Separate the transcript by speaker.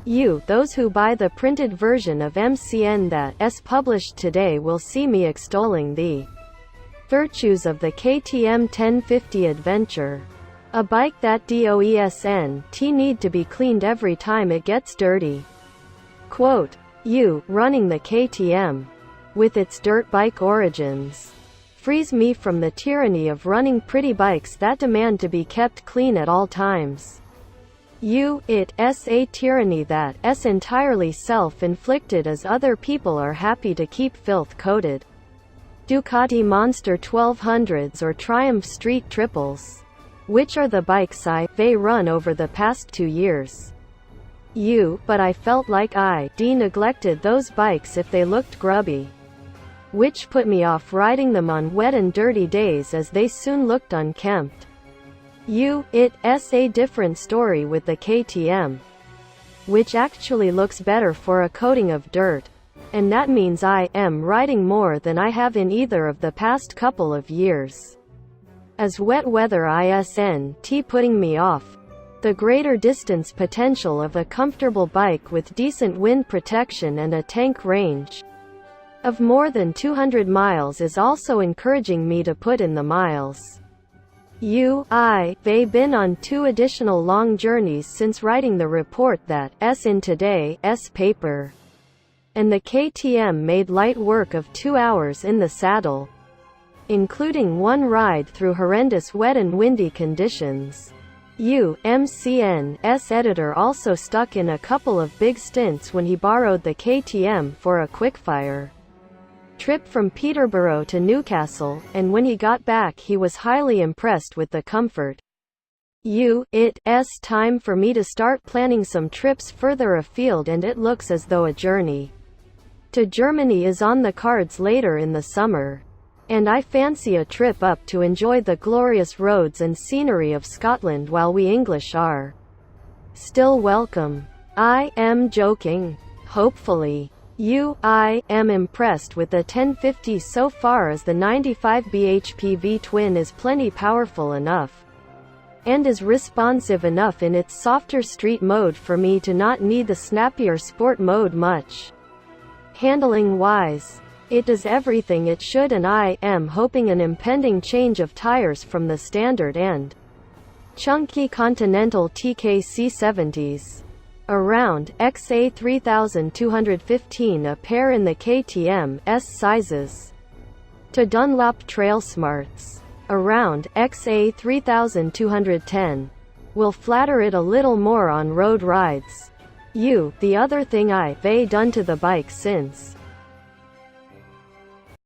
Speaker 1: Those who buy the printed version of MCN that's published today will see me extolling the virtues of the KTM 1050 Adventure. A bike that doesn't need to be cleaned every time it gets dirty. Quote, running the KTM, with its dirt bike origins, frees me from the tyranny of running pretty bikes that demand to be kept clean at all times. It's a tyranny that's entirely self-inflicted, as other people are happy to keep filth-coated Ducati Monster 1200s or Triumph Street Triples, which are the bikes I've run over the past 2 years. But I felt like I neglected those bikes if they looked grubby, which put me off riding them on wet and dirty days, as they soon looked unkempt. It's a different story with the KTM, which actually looks better for a coating of dirt, and that means I am riding more than I have in either of the past couple of years. As wet weather isn't putting me off, the greater distance potential of a comfortable bike with decent wind protection and a tank range of more than 200 miles is also encouraging me to put in the miles. I've been on 2 additional long journeys since writing the report that's in today's paper, and the KTM made light work of 2 hours in the saddle, including one ride through horrendous wet and windy conditions. MCN's editor also stuck in a couple of big stints when he borrowed the KTM for a quickfire trip from Peterborough to Newcastle, and when he got back he was highly impressed with the comfort. It's time for me to start planning some trips further afield, and it looks as though a journey to Germany is on the cards later in the summer. And I fancy a trip up to enjoy the glorious roads and scenery of Scotland while we English are still welcome. I am joking. Hopefully. I am impressed with the 1050 so far, as the 95 bhp V-twin is plenty powerful enough and is responsive enough in its softer street mode for me to not need the snappier sport mode much. Handling wise, it does everything it should, and I am hoping an impending change of tires from the standard and chunky Continental TKC 70s around XA 3215 a pair in the KTM's sizes to Dunlop Trail Smarts around XA 3210 will flatter it a little more on road rides. The other thing I've done to the bike since